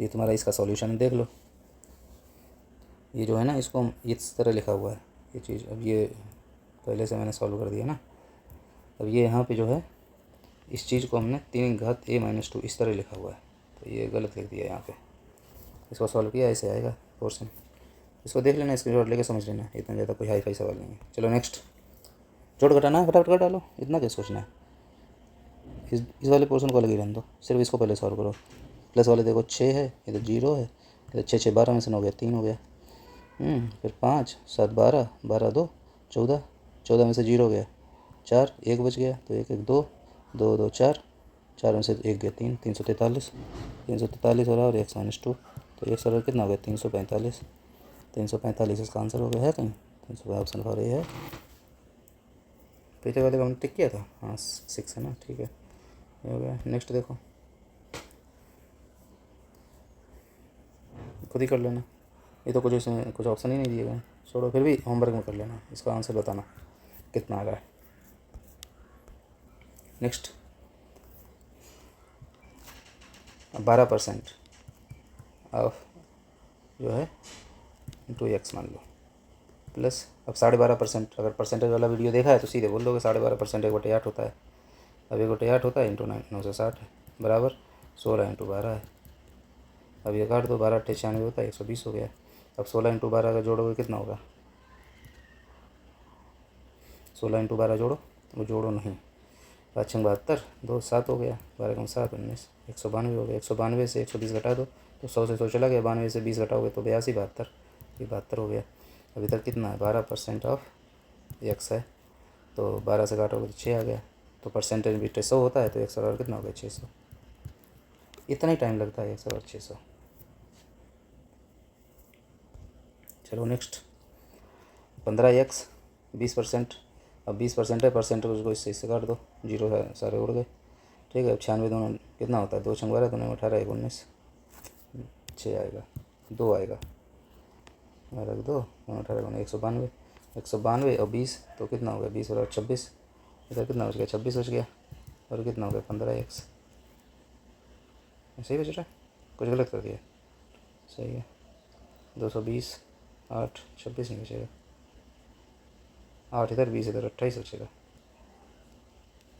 ये तुम्हारा इसका सॉल्यूशन देख लो। ये जो है ना, इसको हम इस तरह लिखा हुआ है ये चीज़। अब ये पहले से मैंने सॉल्व कर दिया ना। अब ये यहाँ पे जो है इस चीज़ को हमने 3 घात a-2 इस तरह लिखा हुआ है, तो ये गलत लिख दिया यहाँ पे। इसको सॉल्व किया ऐसे आएगा पोर्शन। इसको देख लेना, स्क्रीनशॉट लेके समझ लेना, इतना ज़्यादा कोई हाई फाई सवाल नहीं है। चलो नेक्स्ट। जोड़ घटाना है, फटाफट घटा लो, इतना क्या सोचना है। इस वाले पोर्शन को अलग ही रहने दो, सिर्फ इसको पहले सॉल्व करो। प्लस वाले देखो 6 है, इधर 0 है, इधर 6 6 12 में से 9 गया 3 हो गया। फिर 5 7 12 12 2 14, 14 में से 0 गया 4, 1 बच गया, तो 1 1 2 2 2 4, 4 में से 1 गया 3, 343 343 हो रहा है, और x-2, तो x बराबर कितना हो गया 345। 345 इसका आंसर हो गया है कहीं। 300 ऑप्शन फॉर ए है। पीछे वाले का हमने टिक किया था, हाँ 6 है ना, ठीक है, ये हो गया। नेक्स्ट देखो, खुद ही कर लेना, ये तो कुछ इसमें कुछ ऑप्शन ही नहीं दिए गए। छोड़ो, फिर भी होमवर्क में कर लेना, इसका आंसर बताना कितना आ रहा है। नेक्स्ट 12% ऑफ जो है इंटू x मान लो, प्लस अब 12.5%। अगर परसेंटेज वाला वीडियो देखा है तो सीधे बोल दोगे 12.5% 1/8 होता है। अब 1/8 होता है इंटू 960 है, बराबर 16 इंटू 12 है। अब ये काट दो, 12 8 96 होता है, 120 हो गया। अब 16 इंटू 12 का जोड़ोगे कितना होगा, 16 इंटू 12 जोड़ो, वो जोड़ो नहीं, 5 6 72, 2 7 हो गया, 12 कम 7 19, 192 हो गया। 192 से 120 घटा दो तो 100 से 100 चला गया, 92 से 20 घटाओगे तो 82 72, ये 72 हो गया। अब इधर कितना है, 12% ऑफ x है, तो 12 से काटोगे तो 6 आ गया, तो परसेंटेज भी 100 होता है, तो x बराबर कितना हो गया 600। इतना ही टाइम लगता है x बराबर 600। चलो नेक्स्ट 15x 20%। अब 20% है, परसेंट उसको इससे काट दो, 0 है, सारे उड़ गए, ठीक है। अब 96 दोनों कितना होता है, 2 6 12 दोनों 18 1 19, 6 आएगा, 2 आएगा, रख दो, 18 192, 192 और 20 तो कितना हो गया, 20 बराबर 26, इधर कितना बच गया 26 बच गया, और कितना हो गया 15x, सही बच रहा है, कुछ गलत कर दिया, सही है। 220 8 26 नहीं बचेगा, 8 इधर 20 इधर 28 बचेगा,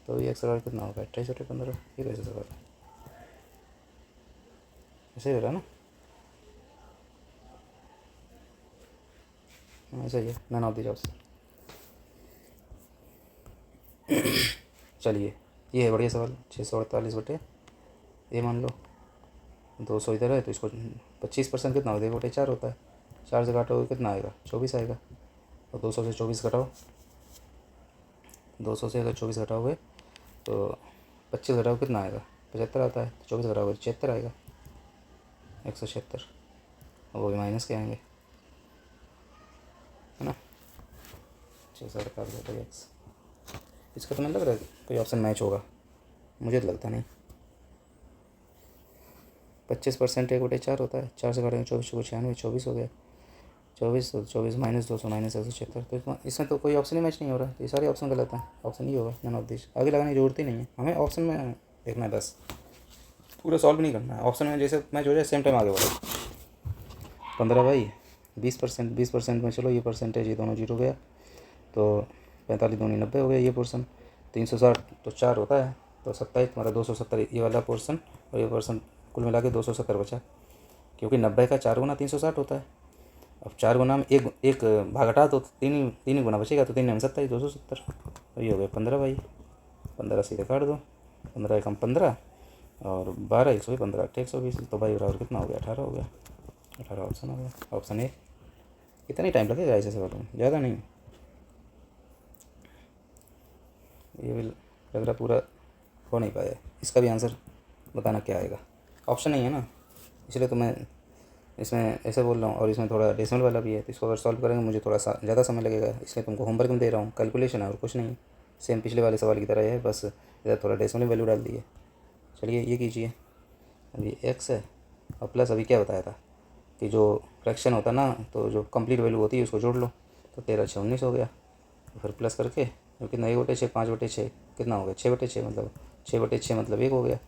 तो ये x बराबर कितना होगा 28 बटे 15। ये कैसे सवाल है, सही हो रहा है ना, ऐसा ही है, मैन ऑफ द जॉब्स। चलिए, ये है बढ़िया सवाल। 648 बटे ए मान लो, 200 इधर है, तो इसको 25% कितना होता है, 1/4 होता है, 4 से काटोगे कितना आएगा 24 आएगा, और 200 से 24 घटाओ, 200 से अगर 24 घटाओगे तो 25 घटाओ कितना आएगा 75 आता है, तो 24 घटाओगे 76 आएगा, 176, और वो भी माइनस के आएंगे, है ना। 648 x, इसका तो नहीं लग रहा है कोई ऑप्शन मैच होगा, मुझे तो लगता नहीं। 25% 1/4 होता है, 4 से काटेंगे 24 को 96, 24 हो गया, 24 तो 24 माइनस 200 माइनस 176, तो इसमें तो कोई ऑप्शन ही मैच नहीं हो रहा, तो ये सारे ऑप्शन गलत हैं, ऑप्शन ही होगा नन ऑफ दिस। आगे लगाने की जरूरत ही नहीं है, हमें ऑप्शन में देखना है बस, पूरा सॉल्व नहीं करना है, ऑप्शन में जैसे मैच हो जाए सेम टाइम आगे बढ़ो। 15 बाई 20%, 20% में चलो ये परसेंटेज ये दोनों 0 गया, तो 45 दूनी 90 हो गया ये पोर्सन, 360 तो 4 होता है, तो 27 तुम्हारा 270 ये वाला पोर्सन, और ये पोर्सन कुल मिला के 270 बचा, क्योंकि 90 का 4 गुना 360 होता है। अब 4 गुना में एक भाग हटा तो तीन ही गुना बचेगा, तो 3 में 27 270, तो ये हो गया 15 बाई 15, सीधे काट दो, 15 एकम 15 और 12 115 120, तो भाई बराबर कितना हो गया 18 हो गया, 18 ऑप्शन हो गया, ऑप्शन ए। इतना ही टाइम लगेगा ऐसे सवाल में, ज़्यादा नहीं। ये भी लग रहा पूरा हो नहीं पाया, इसका भी आंसर बताना क्या आएगा, ऑप्शन नहीं है ना, इसलिए तो मैं इसमें ऐसे बोल रहा हूँ, और इसमें थोड़ा डेसिमल वाला भी है, तो इसको अगर सॉल्व करेंगे मुझे थोड़ा ज़्यादा समय लगेगा, इसलिए तुमको होमवर्क में दे रहा हूँ, कैलकुलेशन है और कुछ नहीं, सेम पिछले वाले सवाल की तरह है, बस इधर थोड़ा डेसिमल वैल्यू डाल दी है। चलिए ये कीजिए, अभी x है और प्लस अभी क्या बताया था कि जो फ्रैक्शन होता है ना, तो जो कंप्लीट वैल्यू होती है उसको जोड़ लो, तो 13 6 19 हो गया, तो फिर प्लस करके जो कितना 1/6 5/6 कितना हो गया 6/6, मतलब 6/6 मतलब 1 हो गया,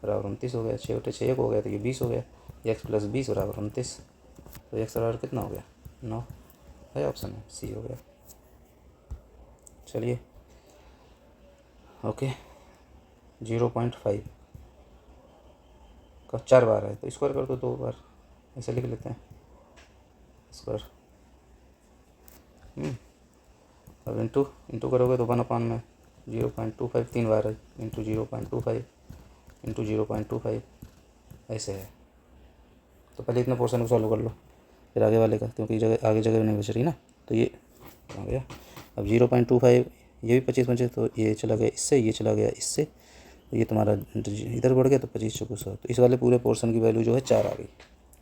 बराबर 29 हो गया, 6/6 1 हो गया, तो ये 20 हो गया, एक्स प्लस 20 बराबर 29, तो एक्स बराबर कितना हो गया 9 है, ऑप्शन है सी हो गया। चलिए ओके 0.5 का 4 बार है तो स्क्वायर कर दो 2 बार, ऐसे लिख लेते हैं स्क्वायर। अब इंटू करोगे तो 1/, में 0.25 3 बार है, इंटू 0.25 इंटू 0.25 ऐसे है। तो पहले इतना पोर्शन को सॉल्व कर लो, फिर आगे वाले का, क्योंकि आगे जगह नहीं बच रही ना। तो ये आ गया। अब 0.25 ये भी 25 बचे, तो ये चला गया इससे, ये चला गया इससे, तो ये तुम्हारा इधर बढ़ गया, तो 25 चौको 100। तो इस वाले पूरे पोर्शन की वैल्यू जो है 4 आ गई।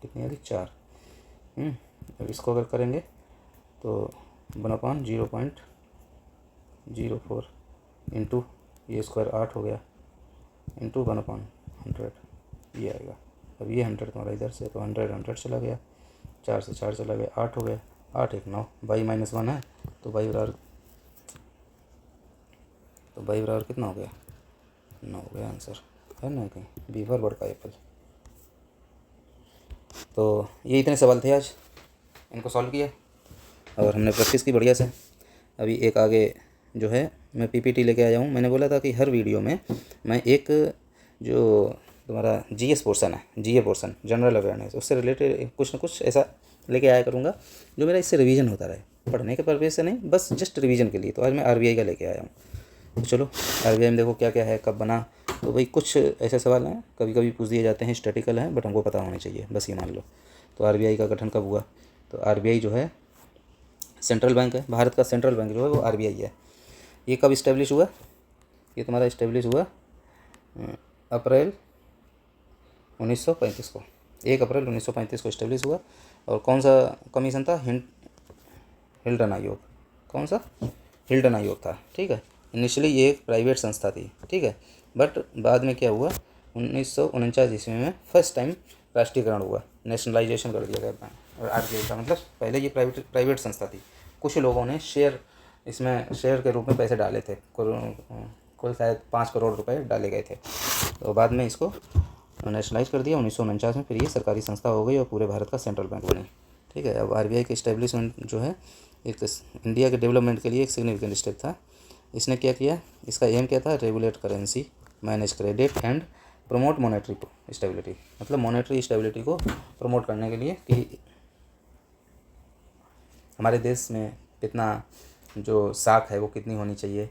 कितनी आ गई 4। अब इसको अगर करेंगे तो 1/0.04 इंटू ये स्क्वायर 8 हो गया, इंटू 1/100 ये आएगा। अब ये 100 तुम्हारा इधर से, तो 100 चला गया, 4 से 4 चला गया, 8 हो गया, 8 1 9, बाई -1 है, तो बाई बराबर कितना हो गया 9 हो गया आंसर, है ना कहीं बी फॉर बड़का एप्पल। तो ये इतने सवाल थे आज, इनको सॉल्व किया और हमने प्रैक्टिस की बढ़िया से। अभी एक आगे जो है मैं पीपीटी लेके आया हूँ। मैंने बोला था कि हर वीडियो में मैं एक जो तुम्हारा जीएस पोर्शन है, जीए पोर्शन जनरल अवेयरनेस, उससे रिलेटेड कुछ ना कुछ ऐसा लेके आया करूँगा जो मेरा इससे रिवीजन होता रहे, पढ़ने के पर्पज़ से नहीं, बस जस्ट रिवीजन के लिए। तो आज मैं आरबीआई का लेके आया हूँ। तो चलो आरबीआई में देखो क्या क्या है, कब बना। तो भाई कुछ ऐसे सवाल हैं कभी कभी पूछ दिए जाते हैं, हिस्टोरिकल हैं, बट हमको पता होने चाहिए, बस ये मान लो। तो आरबीआई का गठन कब हुआ? तो आरबीआई जो है सेंट्रल बैंक है, भारत का सेंट्रल बैंक जो है वो आरबीआई है। ये कब इस्टेब्लिश हुआ? ये तुम्हारा इस्टेब्लिश हुआ अप्रैल 1935 को, 1 अप्रैल 1935 को इस्टेब्लिश हुआ। और कौन सा कमीशन था? हिल्टन आयोग। कौन सा? हिल्टन आयोग था, ठीक है। इनिशियली ये एक प्राइवेट संस्था थी, ठीक है, बट बाद में क्या हुआ 1949 ईस्वी में फर्स्ट टाइम राष्ट्रीयकरण हुआ, नेशनलाइजेशन कर दिया गया आरबीआई का। मतलब पहले ये प्राइवेट संस्था थी, कुछ लोगों ने इसमें शेयर के रूप में पैसे डाले थे, कुल शायद 5 करोड़ रुपए डाले गए थे। तो बाद में इसको नेशनलाइज कर दिया 1949 में, फिर ये सरकारी संस्था हो गई और पूरे भारत का सेंट्रल बैंक बनी, ठीक है। अब आरबीआई का इस्टेब्लिशमेंट जो है एक इंडिया के डेवलपमेंट के लिए एक सिग्निफिकेंट स्टेप था। इसने क्या किया? इसका एम क्या था? Regulate currency, manage credit and promote monetary stability. मतलब मॉनेटरी स्टेबिलिटी को प्रमोट करने के लिए कि हमारे देश में कितना जो साख है वो कितनी होनी चाहिए,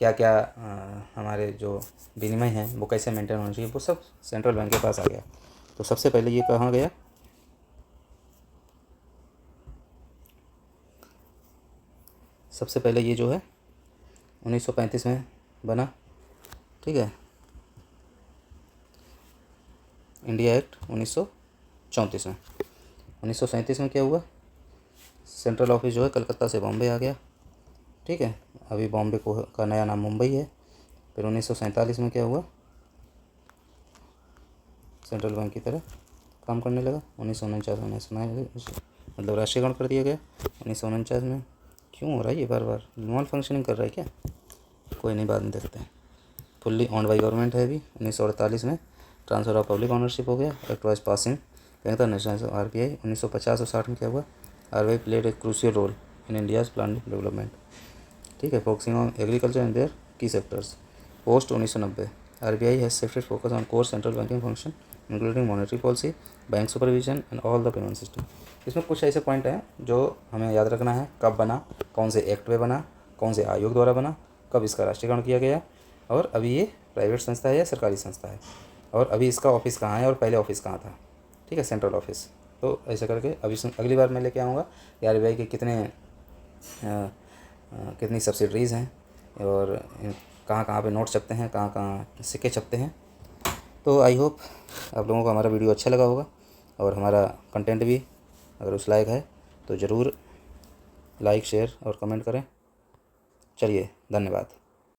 क्या क्या हमारे जो विनिमय हैं वो कैसे मेंटेन होना चाहिए, वो सब सेंट्रल बैंक के पास आ गया। तो सबसे पहले ये कहाँ गया? सबसे पहले ये जो है 1935 में बना, ठीक है। इंडिया एक्ट 1934 में। 1937 में क्या हुआ? सेंट्रल ऑफिस जो है कलकत्ता से बॉम्बे आ गया, ठीक है। अभी बॉम्बे का नया नाम मुंबई है। फिर 1947 में क्या हुआ? सेंट्रल बैंक की तरह काम करने लगा। 1949 में मतलब राष्ट्रीयकरण कर दिया गया 1949 में। क्यों हो रहा है ये बार बार? नॉन फंक्शनिंग कर रहा है क्या? कोई नहीं, बाद में देखते हैं। फुल्ली ऑन्ड बाई गवर्नमेंट है अभी। 1948 में ट्रांसफर ऑफ पब्लिक ऑनरशिप हो गया, एक्ट वाज पासिंग कहता नेशनल आरबीआई। 1950 और 60 में क्या हुआ? RBI played a crucial role in India's plan development, ठीक है, focusing on agriculture and their key sectors. Post 1990 RBI has shifted focus on core central banking function including monetary policy, bank supervision and all the payment system. इसमें कुछ ऐसे point हैं जो हमें याद रखना है, कब बना, कौन से एक्ट में बना, कौन से आयोग द्वारा बना, कब इसका राष्ट्रीयकरण किया गया, और अभी ये प्राइवेट संस्था है या सरकारी संस्था है, और अभी इसका ऑफिस कहाँ है और पहले ऑफिस कहाँ था, ठीक है, सेंट्रल ऑफिस। तो ऐसे करके अभी अगली बार मैं लेके आऊँगा कि आरबीआई के कितनी सब्सिडरीज़ हैं और कहाँ कहाँ पे नोट छपते हैं, कहाँ कहाँ सिक्के छपते हैं। तो आई होप आप लोगों को हमारा वीडियो अच्छा लगा होगा और हमारा कंटेंट भी अगर उस लायक है तो ज़रूर लाइक, शेयर और कमेंट करें। चलिए, धन्यवाद।